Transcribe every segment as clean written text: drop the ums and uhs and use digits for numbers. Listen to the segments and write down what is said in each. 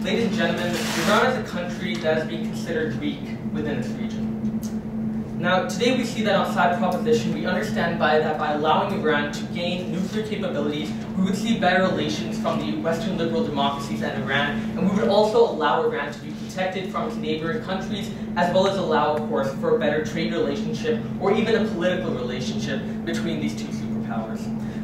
ladies and gentlemen, Iran is a country that is being considered weak within its region. Now, today we see that on side proposition, we understand that by allowing Iran to gain nuclear capabilities, we would see better relations from the Western liberal democracies and Iran, and we would also allow Iran to be protected from its neighboring countries, as well as allow, of course, for a better trade relationship or even a political relationship between these two superpowers.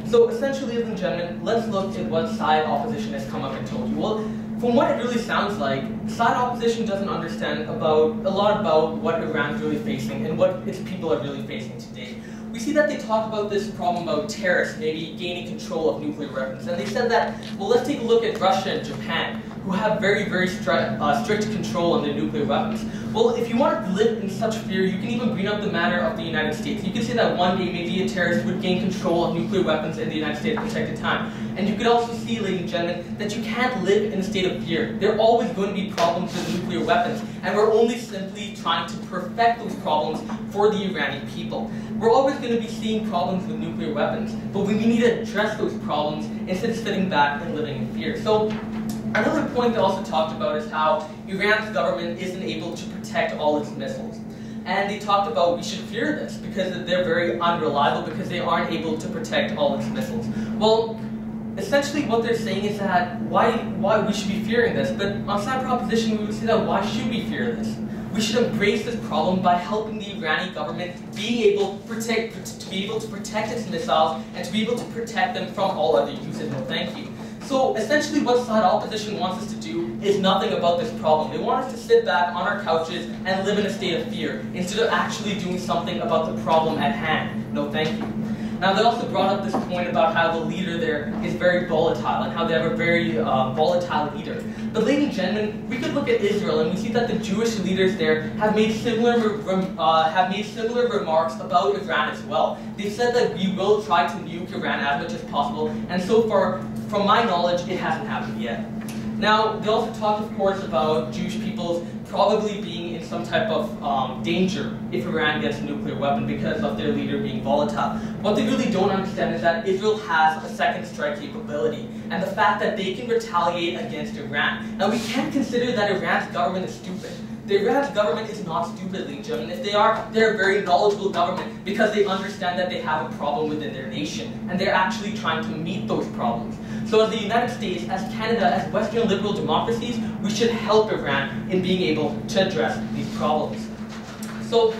So essentially, ladies and gentlemen, let's look at what side opposition has come up and told you. Well, from what it really sounds like, side opposition doesn't understand a lot about what Iran is really facing and what its people are really facing today. We see that they talk about this problem about terrorists maybe gaining control of nuclear weapons, and they said that, well, let's take a look at Russia and Japan, who have very, very strict control on their nuclear weapons. Well, if you want to live in such fear, you can even bring up the matter of the United States. You can say that one day maybe a terrorist would gain control of nuclear weapons in the United States at a protected time. And you could also see, ladies and gentlemen, that you can't live in a state of fear. There are always going to be problems with nuclear weapons, and we're only simply trying to perfect those problems for the Iranian people. We're always going to be seeing problems with nuclear weapons, but we need to address those problems instead of sitting back and living in fear. So, another point they also talked about is how Iran's government isn't able to protect all its missiles. And they talked about we should fear this because they're very unreliable because they aren't able to protect all its missiles. Well, essentially what they're saying is that why we should be fearing this, but on side proposition we would say that why should we fear this? We should embrace this problem by helping the Iranian government be able to protect its missiles and to be able to protect them from all other uses. No, thank you. So essentially what side opposition wants us to do is nothing about this problem. They want us to sit back on our couches and live in a state of fear instead of actually doing something about the problem at hand. No, thank you. Now they also brought up this point about how the leader there is very volatile and how they have a very volatile leader. But ladies and gentlemen, we could look at Israel and we see that the Jewish leaders there have made similar remarks about Iran as well. They've said that we will try to nuke Iran as much as possible, and so far, from my knowledge, it hasn't happened yet. Now, they also talked, of course, about Jewish peoples probably being in some type of danger if Iran gets a nuclear weapon because of their leader being volatile. What they really don't understand is that Israel has a second strike capability, and the fact that they can retaliate against Iran. Now, we can't consider that Iran's government is stupid. The Iran's government is not stupid, ladies and gentlemen. If they are, they're a very knowledgeable government because they understand that they have a problem within their nation, and they're actually trying to meet those problems. So as the United States, as Canada, as Western liberal democracies, we should help Iran in being able to address these problems. So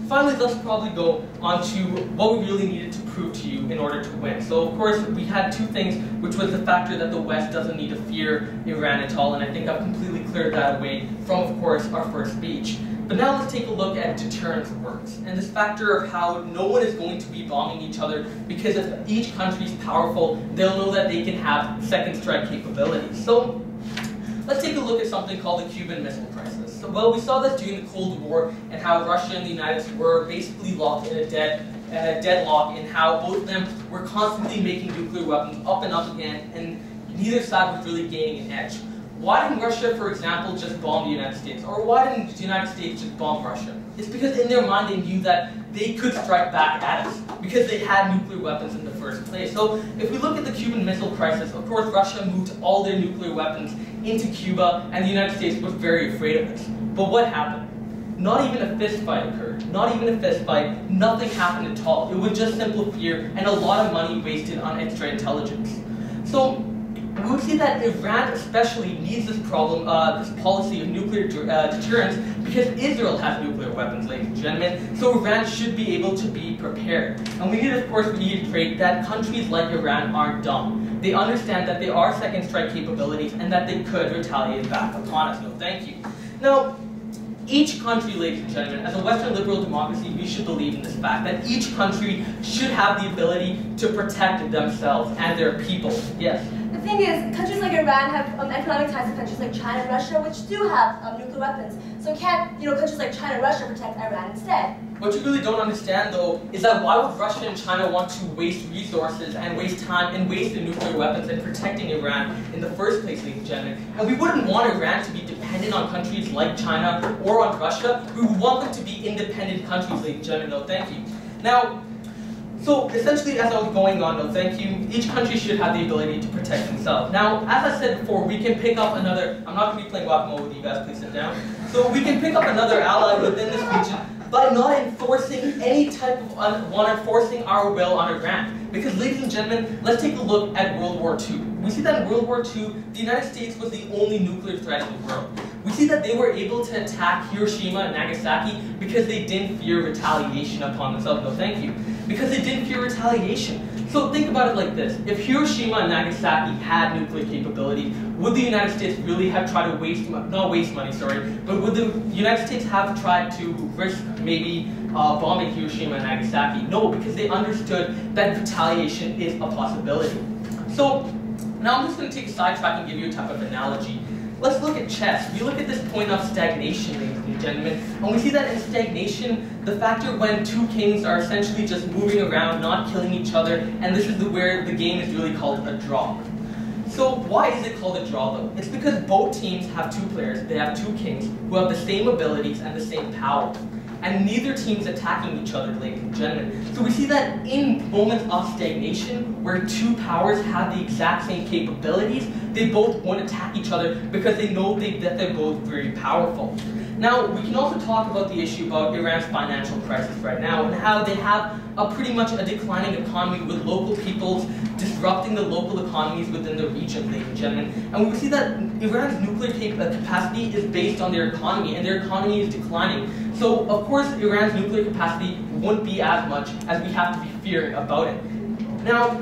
finally, let's probably go on to what we really needed to prove to you in order to win. So of course, we had two things, which was the factor that the West doesn't need to fear Iran at all, and I think I've completely cleared that away from, of course, our first speech. But now let's take a look at deterrence works, and this factor of how no one is going to be bombing each other because if each country is powerful, they'll know that they can have second strike capabilities. So let's take a look at something called the Cuban Missile Crisis. So, well, we saw this during the Cold War and how Russia and the United States were basically locked in a deadlock in how both of them were constantly making nuclear weapons up and up again, and neither side was really gaining an edge. Why didn't Russia, for example, just bomb the United States? Or why didn't the United States just bomb Russia? It's because in their mind they knew that they could strike back at us because they had nuclear weapons in the first place. So if we look at the Cuban Missile Crisis, of course Russia moved all their nuclear weapons into Cuba, and the United States was very afraid of this. But what happened? Not even a fist fight occurred. Not even a fist fight. Nothing happened at all. It was just simple fear and a lot of money wasted on extra intelligence. So we would see that Iran especially needs this problem, this policy of nuclear deterrence because Israel has nuclear weapons, ladies and gentlemen, so Iran should be able to be prepared. And we need, of course, reiterate that countries like Iran aren't dumb. They understand that there are second strike capabilities and that they could retaliate back upon us. No, thank you. Now, each country, ladies and gentlemen, as a Western liberal democracy, we should believe in this fact that each country should have the ability to protect themselves and their people. Yes? The thing is, countries like Iran have economic ties to countries like China and Russia, which do have nuclear weapons. So can't, countries like China and Russia protect Iran instead? What you really don't understand, though, is that why would Russia and China want to waste resources and waste time and waste the nuclear weapons in protecting Iran in the first place, ladies and gentlemen? And we wouldn't want Iran to be dependent on countries like China or on Russia. We would want them to be independent countries, ladies and gentlemen. No, thank you. Now, So essentially, as I was going on, no thank you, each country should have the ability to protect themselves. Now, as I said before, we can pick up another, I'm not going to be playing whack-a-mole with you guys, please sit down. So we can pick up another ally within this region by not enforcing any type of, enforcing our will on Iran. Because ladies and gentlemen, let's take a look at World War II. We see that in World War II, the United States was the only nuclear threat in the world. We see that they were able to attack Hiroshima and Nagasaki because they didn't fear retaliation upon themselves. No, thank you. Because they didn't fear retaliation. So think about it like this. If Hiroshima and Nagasaki had nuclear capability, would the United States really have tried to not waste money, sorry, but would the United States have tried to risk maybe bombing Hiroshima and Nagasaki? No, because they understood that retaliation is a possibility. So now I'm just going to take a sidetrack and give you a type of analogy. Let's look at chess. We look at this point of stagnation, ladies and gentlemen, and we see that in stagnation, the factor when two kings are essentially just moving around, not killing each other, and this is where the game is really called a draw. So why is it called a draw though? It's because both teams have two players, they have two kings, who have the same abilities and the same power. And neither team's attacking each other, ladies and gentlemen. So we see that in moments of stagnation, where two powers have the exact same capabilities, they both won't attack each other because they know that they're both very powerful. Now, we can also talk about the issue about Iran's financial crisis right now and how they have pretty much a declining economy with local peoples disrupting the local economies within the region, ladies and gentlemen. And we see that Iran's nuclear capacity is based on their economy, and their economy is declining. So, of course, Iran's nuclear capacity wouldn't be as much as we have to be fearing about it. Now,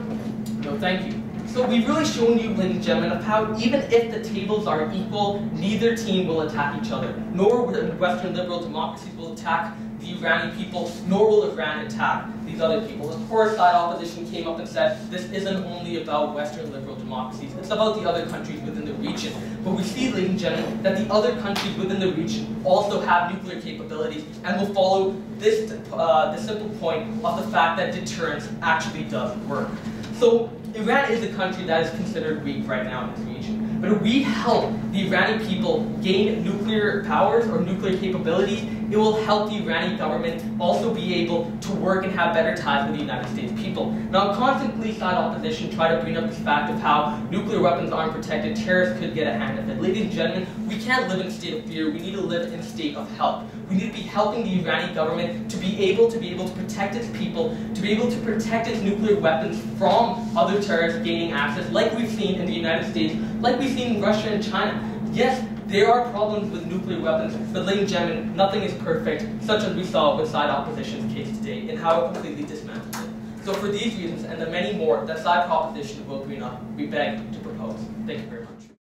no thank you. So we've really shown you, ladies and gentlemen, of how even if the tables are equal, neither team will attack each other. Nor will Western liberal democracies will attack the Iranian people, nor will Iran attack these other people. Of course, side opposition came up and said, this isn't only about Western liberal democracies, it's about the other countries within the region. But we see, ladies and gentlemen, that the other countries within the region also have nuclear capabilities and will follow this simple point of the fact that deterrence actually does work. So Iran is a country that is considered weak right now in this region. But if we help the Iranian people gain nuclear powers or nuclear capabilities, it will help the Iranian government also be able to work and have better ties with the United States people. Now, constantly side opposition try to bring up this fact of how nuclear weapons aren't protected, terrorists could get a hand of it. Ladies and gentlemen, we can't live in a state of fear, we need to live in a state of help. We need to be helping the Iranian government to be able to protect its people, to be able to protect its nuclear weapons from other terrorists gaining access, like we've seen in the United States, like we've seen in Russia and China. Yes, there are problems with nuclear weapons, but ladies and gentlemen, nothing is perfect, such as we saw with side opposition's case today, and how it completely dismantled it. So for these reasons, and the many more that side proposition will bring up, we beg to propose. Thank you very much.